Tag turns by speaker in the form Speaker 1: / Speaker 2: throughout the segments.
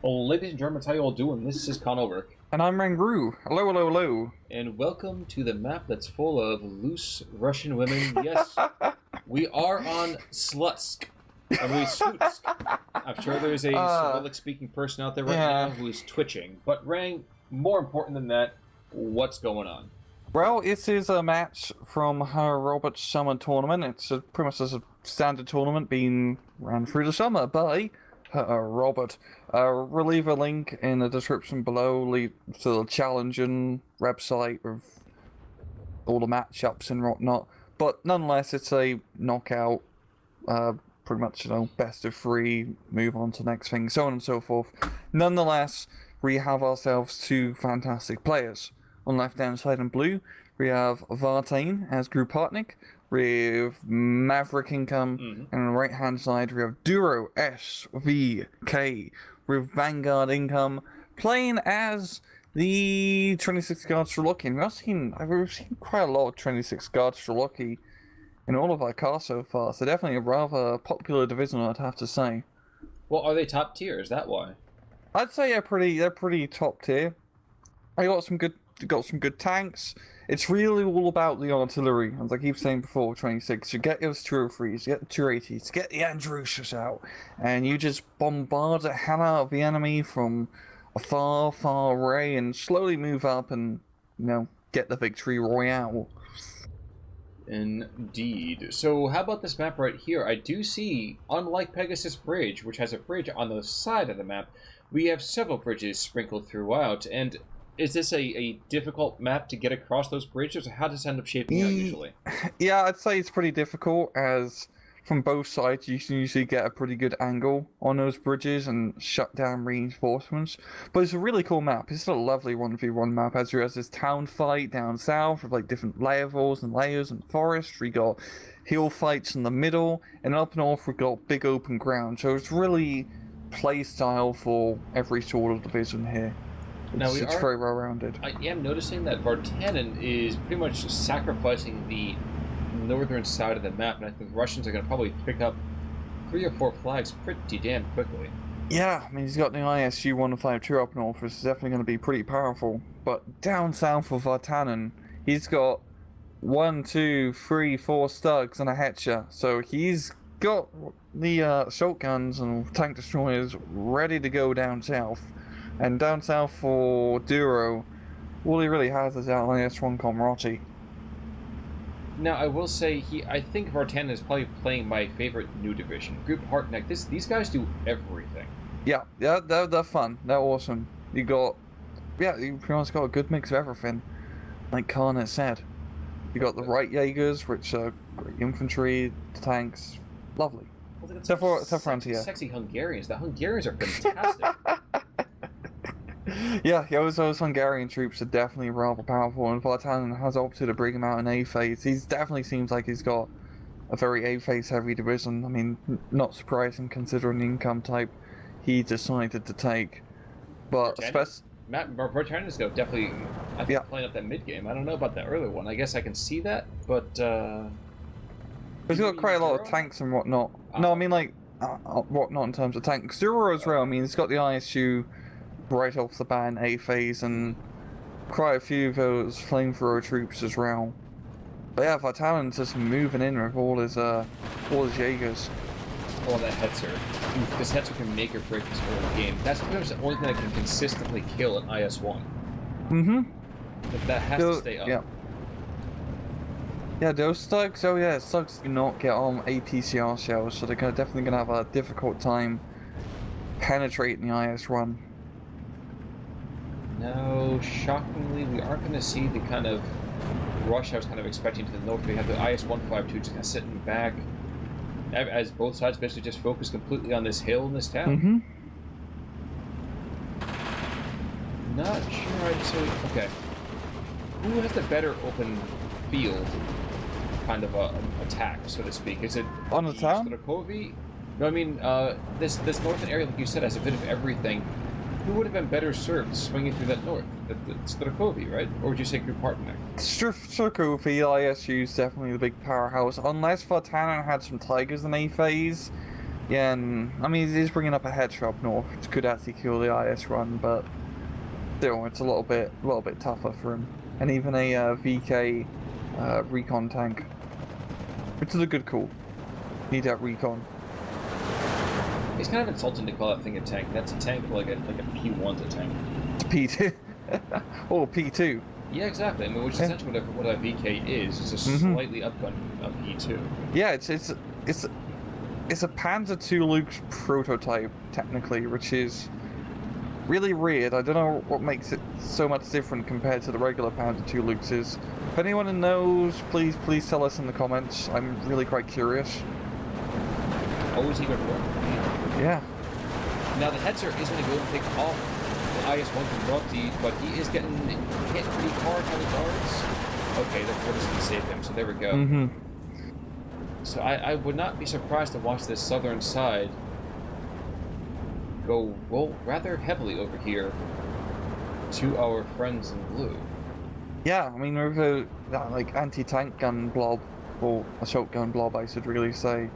Speaker 1: Well, ladies and gentlemen, how you all doing? This is Conover.
Speaker 2: And I'm Rangru. Hello, hello, hello.
Speaker 1: And welcome to the map that's full of loose Russian women. Yes, we are on Slutsk. I mean, Slutsk. I'm sure there's a Cyrillic-speaking person out there right now who is twitching. But Rang, more important than that, what's going on?
Speaker 2: Well, it is a match from her Robert Summer tournament. It's pretty much a standard tournament being ran through the summer by Robert. We'll leave a link in the description below, leave to the challenging website with all the matchups and whatnot. But nonetheless, it's a knockout, pretty much, best of three, move on to the next thing, so on and so forth. Nonetheless, we have ourselves two fantastic players. On the left-hand side in blue, we have Vartanin as Gruppe Harteneck, with Maverick income, and on the right-hand side we have DuroSVK with Vanguard income, playing as the 26 guards Slutsk. We've seen quite a lot of 26 guards Slutsk in all of our cars so far, so definitely a rather popular division, I'd have to say.
Speaker 1: Well, are they top tier? Is that why?
Speaker 2: I'd say they're pretty top tier. They got some good tanks. It's really all about the artillery. As I keep saying before, 26, you get those 203s, you get the 280s, get the Andrushas out, and you just bombard the hell out of the enemy from a far, far away and slowly move up and, get the victory royale.
Speaker 1: Indeed. So how about this map right here? I do see, unlike Pegasus Bridge, which has a bridge on the side of the map, we have several bridges sprinkled throughout, and is this a difficult map to get across those bridges, or how does it end up shaping out usually?
Speaker 2: Yeah, I'd say it's pretty difficult, as from both sides you can usually get a pretty good angle on those bridges and shut down reinforcements. But it's a really cool map. It's a lovely 1v1 map, as there is this town fight down south with different levels and layers and forest. We got hill fights in the middle, and up north we got big open ground. So it's really play style for every sort of division here. It's very well rounded.
Speaker 1: I am noticing that Vartanin is pretty much sacrificing the northern side of the map, and I think the Russians are going to probably pick up 3 or 4 flags pretty damn quickly.
Speaker 2: Yeah, I mean, he's got the ISU 152 up north, which is definitely going to be pretty powerful. But down south of Vartanin, he's got 1, 2, 3, 4 Stugs and a Hetcher. So he's got the shotguns and tank destroyers ready to go down south. And down south for Duro, all he really has is that IS-1 Comrati.
Speaker 1: Now, I will say, I think Vartanin is probably playing my favorite new division, Gruppe Harteneck. These guys do everything.
Speaker 2: Yeah, they're fun. They're awesome. You pretty much got a good mix of everything. Like Karna said. You got the right Jaegers, which are great infantry, tanks, lovely.
Speaker 1: Well,
Speaker 2: except for Frontier.
Speaker 1: Sexy Hungarians. The Hungarians are fantastic.
Speaker 2: Yeah, those Hungarian troops are definitely rather powerful, and Vartanin has opted to bring him out in A-phase. He definitely seems like he's got a very A-phase heavy division. I mean, not surprising considering the income type he decided to take. But
Speaker 1: Vartanin is definitely, I think, playing up that mid game. I don't know about that early one. I guess I can see that, but
Speaker 2: he's got quite a lot of tanks and whatnot. No, I mean whatnot in terms of tanks. Duro as well. I mean, he's got the ISU right off the bat in A-phase, and quite a few of those flamethrower troops as well. But yeah, Vartanin's just moving in with all his Jaegers.
Speaker 1: Oh, that Hetzer. Because Hetzer can make or break this whole game. That's pretty much the only thing that can consistently kill an IS-1. But that has to stay up.
Speaker 2: Yeah, those Stugs, Stugs do not get on ATCR shells, so they're definitely going to have a difficult time penetrating the IS-1.
Speaker 1: No, shockingly, we aren't going to see the kind of rush I was kind of expecting to the north. We have the IS-152 just kind of sitting back, as both sides basically just focus completely on this hill in this town. Not sure I'd say. Okay. Who has the better open field kind of attack, so to speak? Is it
Speaker 2: on the town?
Speaker 1: No, I mean, this northern area, like you said, has a bit of everything. Who would have been better served swinging through that north? It's Strakovi, right? Or would you say Gruppe Harteneck?
Speaker 2: Strakovi, ISU is definitely the big powerhouse. Unless Vartanin had some Tigers in A-phase, Yeah, and I mean, he's bringing up a headshot up north, which could actually kill the IS run, but still, it's a little bit tougher for him. And even a VK recon tank, which is a good call. Need that recon.
Speaker 1: It's kind of insulting to call that thing a tank. That's a tank like a P1's a tank.
Speaker 2: It's P2. Or P2.
Speaker 1: Yeah, exactly. I mean, which is essentially what a VK is. It's a slightly upgun of P2.
Speaker 2: Yeah, it's a Panzer II Luke's prototype, technically, which is really weird. I don't know what makes it so much different compared to the regular Panzer II Luke's is. If anyone knows, please tell us in the comments. I'm really quite curious.
Speaker 1: Always eager to learn.
Speaker 2: Yeah.
Speaker 1: Now the Hetzer is going to go and pick off the IS-1 from Rotti, but he is getting hit pretty hard by the guards. Okay, the Ford is going to save him, so there we go. So I would not be surprised to watch this southern side go, well, rather heavily over here to our friends in blue.
Speaker 2: Yeah, I mean, with a like anti-tank gun blob, or assault gun blob, I should really say,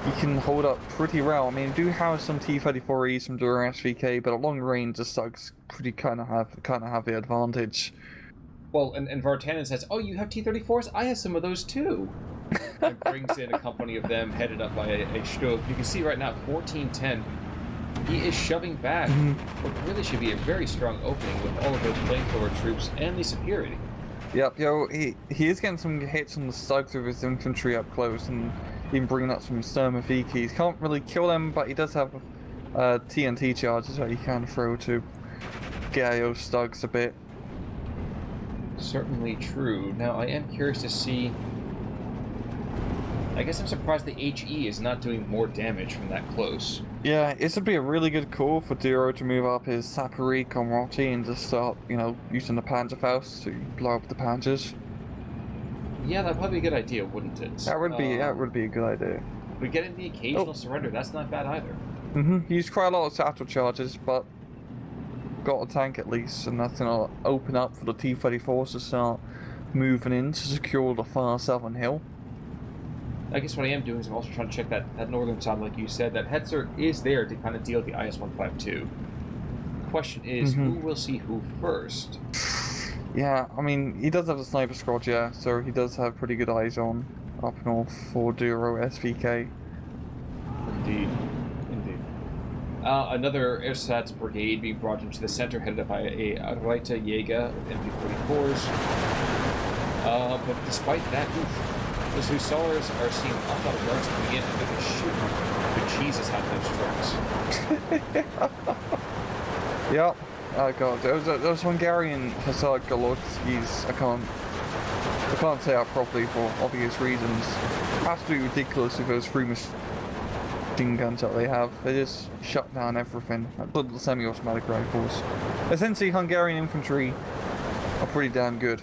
Speaker 2: you can hold up pretty well. I mean, you do have some T-34Es from DuroSVK, but at long range, the Slugs kind of have the advantage.
Speaker 1: Well, and Vartanin says, "Oh, you have T-34s? I have some of those too." And brings in a company of them headed up by a Stove. You can see right now, 1410. He is shoving back what really should be a very strong opening with all of those flamethrower troops and the superiority.
Speaker 2: Yep, he is getting some hits on the Slugs with his infantry up close, and even bringing up some Skirmish. Can't really kill them, but he does have TNT charges that he can throw to get those Slugs a bit.
Speaker 1: Certainly true. Now, I am curious to see... I guess I'm surprised the HE is not doing more damage from that close.
Speaker 2: Yeah, this would be a really good call for Duro to move up his Sapari Comrati and just start, using the Panzerfaust to blow up the Panzers.
Speaker 1: Yeah, that'd probably be a good idea, wouldn't it?
Speaker 2: That would be a good idea.
Speaker 1: But getting the occasional surrender, that's not bad either.
Speaker 2: He used quite a lot of satchel charges, but got a tank at least, and that's gonna open up for the T-34s to start moving in to secure the far southern hill.
Speaker 1: I guess what I am doing is I'm also trying to check that northern side, like you said. That Hetzer is there to kind of deal with the IS-152. The question is, who will see who first?
Speaker 2: Yeah, I mean, he does have a sniper squad, yeah, so he does have pretty good eyes on up north for DuroSVK.
Speaker 1: Indeed. Another Ersatz brigade being brought into the center, headed up by a Reiter Jäger with MP-44s. But despite that, those Hussars are seeing a lot of guards coming in, and they're shooting the Jesus out of those trucks.
Speaker 2: Yep. Oh god, those Hungarian Hussar Golotskis, I can't say that properly for obvious reasons. Absolutely ridiculous with those 3 machine guns that they have. They just shut down everything. The semi-automatic rifles. Essentially, Hungarian infantry are pretty damn good.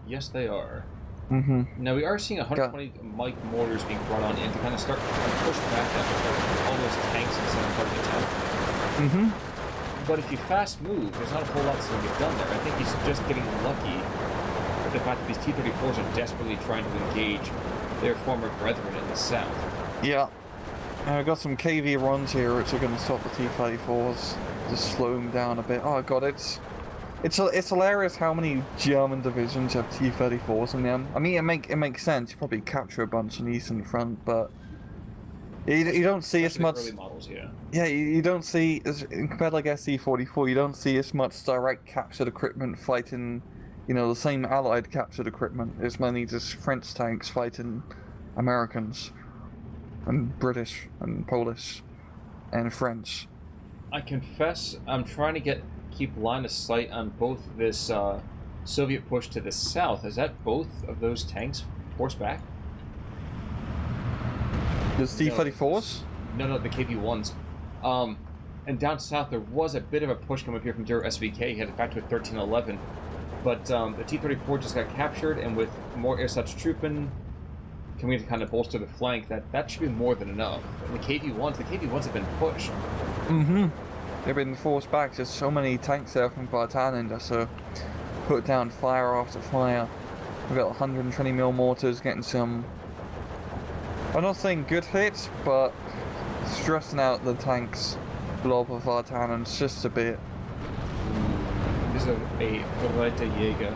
Speaker 1: Yes, they are. Now, we are seeing 120 Mike mortars being brought on in to kind of start push back all those tanks in the center part of the town. But if you fast move, there's not a whole lot that's going to get done there. I think he's just getting lucky with the fact that these T-34s are desperately trying to engage their former brethren in the south.
Speaker 2: Yeah. I've got some KV runs here which are going to stop the T-34s, just slow them down a bit. Oh god, it's hilarious how many German divisions have T-34s in them. I mean, it makes sense. You probably capture a bunch on the eastern front, but you don't see as much.
Speaker 1: Early models, yeah.
Speaker 2: Yeah, you don't see compared to like SC-44. You don't see as much direct captured equipment fighting. The same Allied captured equipment. It's mainly just French tanks fighting Americans, and British, and Polish, and French.
Speaker 1: I confess, I'm trying to keep line of sight on both this Soviet push to the south. Is that both of those tanks forced back?
Speaker 2: The T-34s?
Speaker 1: No, the KV-1s. And down south, there was a bit of a push coming up here from DuroSVK, headed back to a 1311. But the T-34 just got captured, and with more ersatz trooping coming to kind of bolster the flank, that should be more than enough. And the KV-1s have been pushed.
Speaker 2: They've been forced back. There's so many tanks there from Vartanin just to put down fire after fire. We've got 120mm mortars getting some, I'm not saying good hits, but stressing out the tank's blob of Vartanins just a bit.
Speaker 1: This is a Beretta Jäger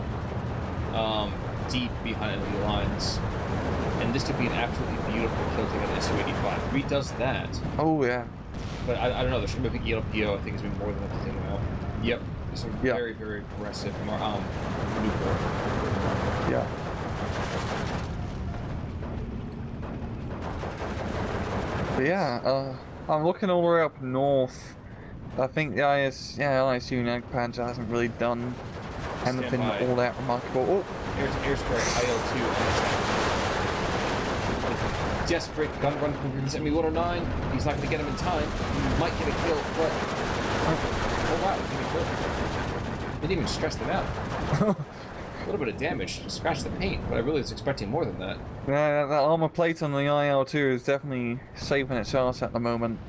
Speaker 1: deep behind enemy lines. And this could be an absolutely beautiful kill to get an SU-85. If he does that...
Speaker 2: Oh, yeah.
Speaker 1: But I don't know, the Shrimp ELPO I think has been more than enough to take him out. Yep. It's a very, very aggressive maneuver.
Speaker 2: Yeah. But yeah, I'm looking all the way up north. I think the ISU Nagpanzer hasn't really done anything all that remarkable. Oh!
Speaker 1: Here's airstrike IL-2 on attack. Desperate gun run from his ME-109. He's not going to get him in time. He might get a kill, but... Oh wow, he didn't kill him. Didn't even stress them out. A little bit of damage, scratched the paint, but I really was expecting more than that.
Speaker 2: Yeah, that armor plate on the IL-2 is definitely saving its ass at the moment.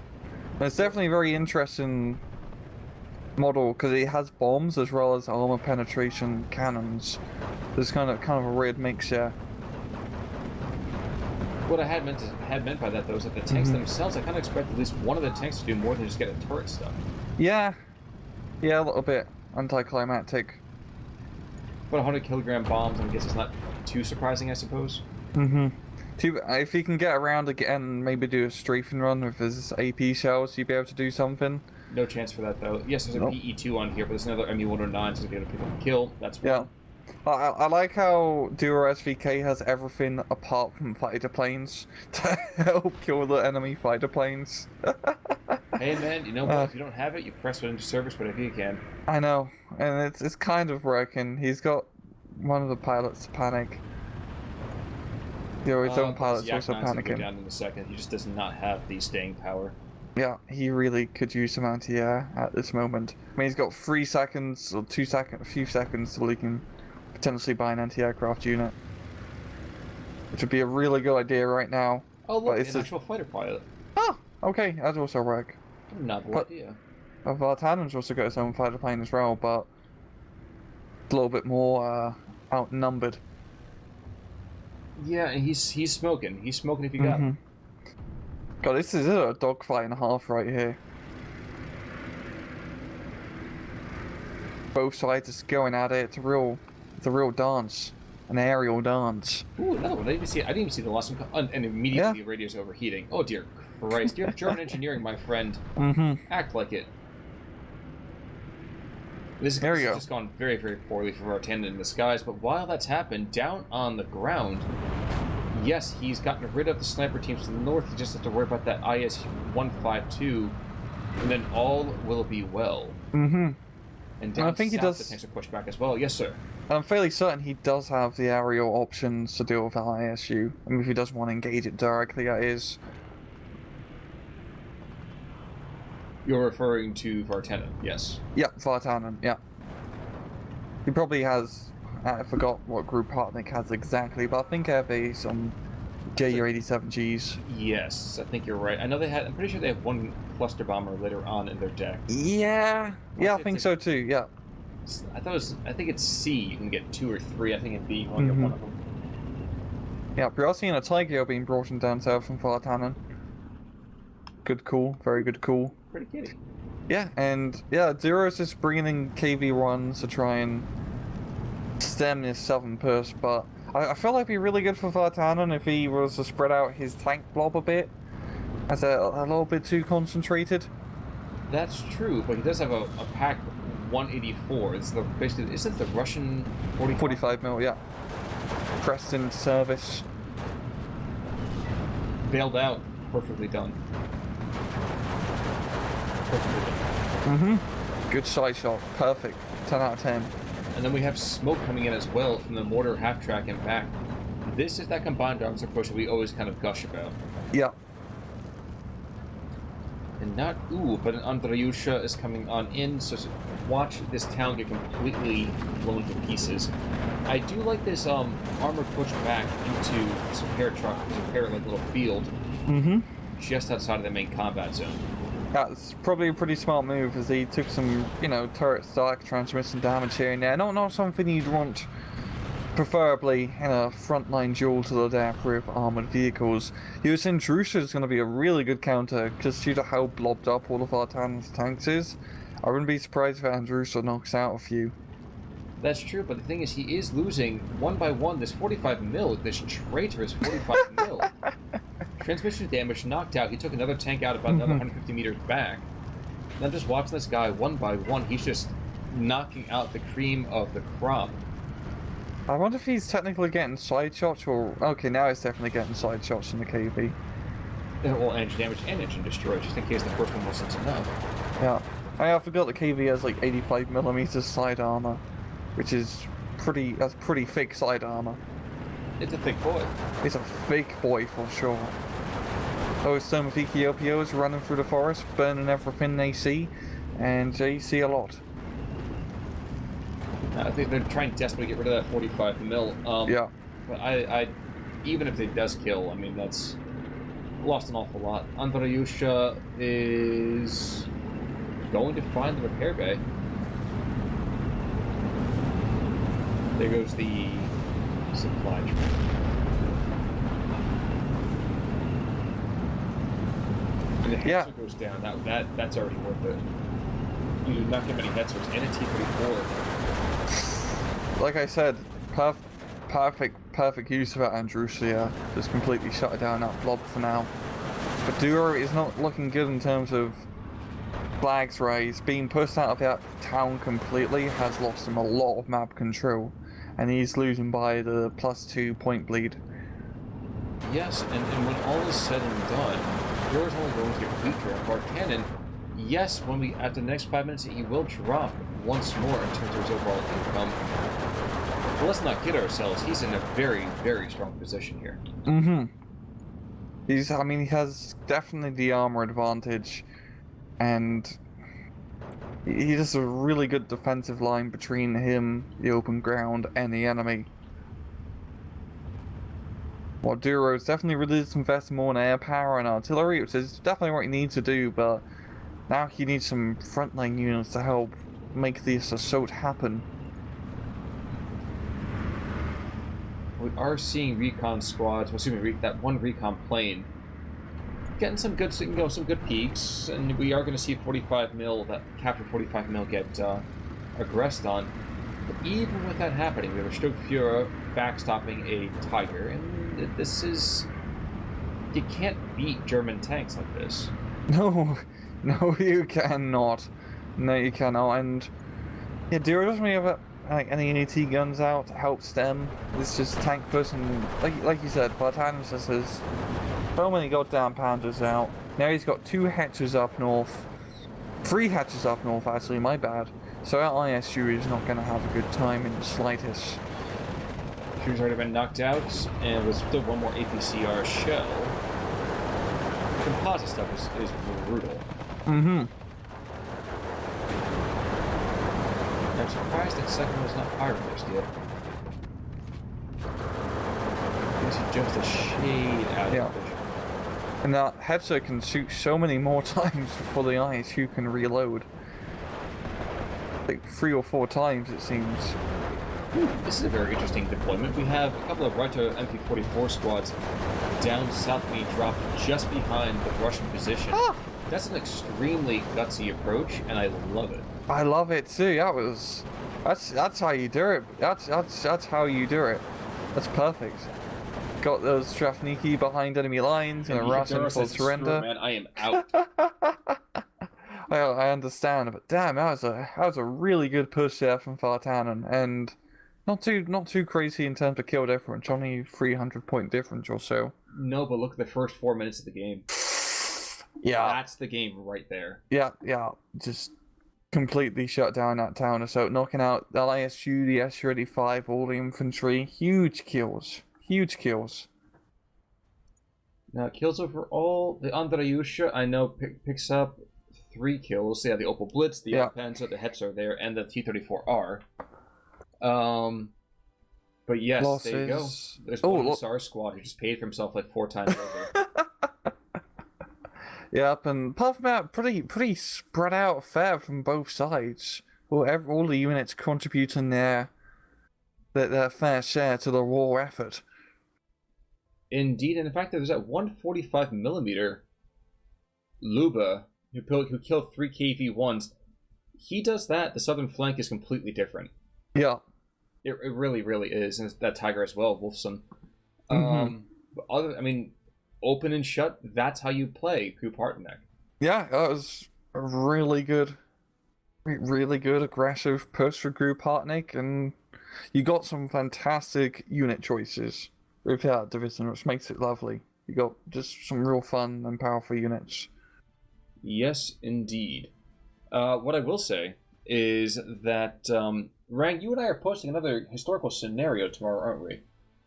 Speaker 2: And it's definitely a very interesting model because it has bombs as well as armor penetration cannons. There's kind of a weird mix here.
Speaker 1: What I had meant by that though is that the tanks themselves, I kind of expected at least one of the tanks to do more than just get a turret stuck.
Speaker 2: Yeah, a little bit anticlimactic.
Speaker 1: But 100 kilogram bombs, I guess it's not too surprising, I suppose.
Speaker 2: If you can get around again, maybe do a strafing run with his AP shells, you'd be able to do something.
Speaker 1: No chance for that though. Yes, there's a PE2 on here, but there's another ME-109 so to be able to pick up a kill. That's one.
Speaker 2: Yeah. I like how DuroSVK has everything apart from fighter planes to help kill the enemy fighter planes.
Speaker 1: Hey man, you know what? If you don't have it, you press it into service whatever you can.
Speaker 2: I know, and it's kind of working. He's got one of the pilots to panic. His own pilot's also panicking.
Speaker 1: Down in a second. He just does not have the staying power.
Speaker 2: Yeah, he really could use some anti-air at this moment. I mean, he's got 3 seconds or 2 seconds, a few seconds till he can potentially buy an anti-aircraft unit, which would be a really good idea right now.
Speaker 1: Oh look, it's an actual fighter pilot.
Speaker 2: Oh, okay, that'd also work.
Speaker 1: Novel idea.
Speaker 2: Vartanin's also got his own fighter plane as well, but it's a little bit more outnumbered.
Speaker 1: Yeah, and he's smoking. He's smoking if you got him.
Speaker 2: God, this is a dogfight and a half right here. Both sides just going at it. It's a real dance, an aerial dance.
Speaker 1: Ooh, another one. I didn't even see the last one. And immediately the radio's overheating. Oh dear Christ! You're German engineering, my friend. Act like it. This has just gone very, very poorly for Vartanin in the skies. But while that's happened, down on the ground, yes, he's gotten rid of the sniper teams to the north. He just has to worry about that IS-152, and then all will be well. And down
Speaker 2: I think
Speaker 1: south,
Speaker 2: he does.
Speaker 1: The tanks are pushed back as well. Yes, sir.
Speaker 2: I'm fairly certain he does have the aerial options to deal with that ISU. I mean, if he doesn't want to engage it directly, that is.
Speaker 1: You're referring to Vartanin, yes.
Speaker 2: Yeah, Vartanin, yeah. He probably has, I forgot what Gruppe Harteneck has exactly, but I think they have some JU-87Gs.
Speaker 1: Yes, I think you're right. I know I'm pretty sure they have one cluster bomber later on in their deck.
Speaker 2: Yeah, I think so too, yeah.
Speaker 1: I think it's C, you can get 2 or 3, I think in B, you can only get one of them.
Speaker 2: Yeah, we are seeing a Tiger being brought in down south from Vartanin. Good call, very good call.
Speaker 1: Pretty kitty.
Speaker 2: Yeah, and Duro's just bringing in KV-1s to try and stem this southern push, but I feel like it'd be really good for Vartanin if he was to spread out his tank blob a bit, as a little bit too concentrated.
Speaker 1: That's true, but he does have a pack 184. It's basically, isn't the Russian
Speaker 2: 45 mil, yeah. Pressed into service.
Speaker 1: Bailed out. Perfectly done.
Speaker 2: Good side shot. Perfect. 10 out of 10.
Speaker 1: And then we have smoke coming in as well from the mortar half track and back. This is that combined arms approach that we always kind of gush about.
Speaker 2: Yeah.
Speaker 1: And but an Andreyusha is coming on in, so watch this town get completely blown to pieces. I do like this armor pushed back into this repair truck, this repair like little field, just outside of the main combat zone.
Speaker 2: That's probably a pretty smart move, as he took some, turret stack, transmission damage here and there. Not something you'd want preferably in a frontline duel to the death with armored vehicles. Using Drusha is going to be a really good counter, just due to how blobbed up all of Vartan's tanks is. I wouldn't be surprised if Andrusa knocks out a few.
Speaker 1: That's true, but the thing is, he is losing one by one this 45 mil, this traitorous 45 mil. Transmission damage, knocked out. He took another tank out about another 150 meters back. And I'm just watching this guy one by one. He's just knocking out the cream of the crop.
Speaker 2: I wonder if he's technically getting side shots, or... Okay, now he's definitely getting side shots in the KV.
Speaker 1: Well, engine damage and engine destroy, just in case the first one wasn't enough.
Speaker 2: Yeah. I forgot the KV has like 85mm side armor, which is that's pretty thick side armor.
Speaker 1: It's a thick boy.
Speaker 2: It's a thick boy for sure. Oh, some of Ethiopio's running through the forest, burning everything they see, and they see a lot.
Speaker 1: I think they're trying desperately to get rid of that 45 mil.
Speaker 2: Yeah.
Speaker 1: But I even if it does kill, I mean, that's lost an awful lot. Andreyusha is going to find the repair bay. There goes the supply train. And the Hetzer goes down. That's already worth it. You do not get many Hetzers and a T-34.
Speaker 2: Like I said, perfect use of that Andrusia. Just completely shut down that blob for now. But Duro is not looking good in terms of flags raised. Being pushed out of that town completely has lost him a lot of map control. And he's losing by the +2 point bleed.
Speaker 1: Yes, and when all is said and done, Duro's only going to get weaker. Vartanin, yes, after the next 5 minutes, he will drop once more in terms of his overall income. But let's not kid ourselves, he's in a very, very strong position here.
Speaker 2: He has definitely the armor advantage, and he has a really good defensive line between him, the open ground, and the enemy. Well, Duro's definitely really needs to invest more in air power and artillery, which is definitely what he needs to do, but now he needs some frontline units to help make this assault happen.
Speaker 1: We are seeing recon squads, that one recon plane getting some good peaks, and we are going to see 45 mil, that captured 45 mil get aggressed on. But even with that happening, we have a Sturmführer backstopping a Tiger, and this is... You can't beat German tanks like this.
Speaker 2: No, you cannot. No, you cannot, and... Yeah, Duro doesn't really have any AT guns out to help stem. It's just tank push, and like you said, Vartanin just has so many goddamn Panthers out. Now he's got 2 hatches up north. 3 hatches up north, actually, my bad. So our ISU is not going to have a good time in the slightest.
Speaker 1: She's already been knocked out, and there's still one more APCR shell. The composite stuff is brutal.
Speaker 2: I'm
Speaker 1: surprised that second one was not firing just yet. Gives you just a shade out of vision.
Speaker 2: And that Hetzer can shoot so many more times before the ISU can reload. Like 3 or 4 times, it seems.
Speaker 1: This is a very interesting deployment. We have a couple of Reiter MP-44 squads down south being dropped just behind the Russian position. That's an extremely gutsy approach, and I love it.
Speaker 2: I love it too. That's how you do it. That's how you do it. That's perfect. Got those Strafniki behind enemy lines and a Russian full surrender.
Speaker 1: Man, I am out.
Speaker 2: I understand, but damn, that was a really good push there from Vartanin, and not too crazy in terms of kill difference. Only 300 point difference or so.
Speaker 1: No, but look at the first 4 minutes of the game.
Speaker 2: Yeah,
Speaker 1: that's the game right there.
Speaker 2: Yeah, just completely shut down that town assault, knocking out the ISU, the SU-85, all the infantry. Huge kills.
Speaker 1: Now, kills overall, the Andreyusha, I know, picks up 3 kills. Yeah, the Opel Blitz, the Panzer, the Hetzer there, and the T-34R. But yes,
Speaker 2: losses.
Speaker 1: There you go. There's one SAR squad who just paid for himself like 4 times over.
Speaker 2: Yep, and apart from that, pretty spread out affair from both sides. All the units contributing their their fair share to the war effort.
Speaker 1: Indeed, and in fact, there's that 145 millimeter Luba who killed 3 KV-1s. He does that. The southern flank is completely different.
Speaker 2: Yeah.
Speaker 1: It really, really is, and that Tiger as well, Wolfson. But open and shut. That's how you play Gruppe Harteneck.
Speaker 2: Yeah, that was a really good, aggressive push for Gruppe Harteneck, and you got some fantastic unit choices with that division, which makes it lovely. You got just some real fun and powerful units.
Speaker 1: Yes, indeed. What I will say is that, Rang, you and I are posting another historical scenario tomorrow, aren't we?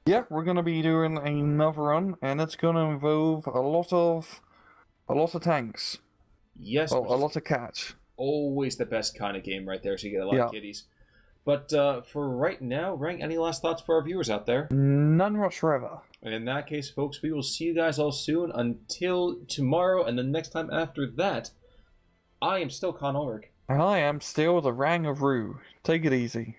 Speaker 2: Yeah, we're going to be doing another run, and it's going to involve a lot of tanks.
Speaker 1: Yes.
Speaker 2: Well, a lot of cats.
Speaker 1: Always the best kind of game right there, so you get a lot of kitties. But for right now, Rang, any last thoughts for our viewers out there?
Speaker 2: None whatsoever.
Speaker 1: In that case, folks, we will see you guys all soon. Until tomorrow, and the next time after that, I am still Con Ulrich.
Speaker 2: And I am still the Rang of Rue. Take it easy.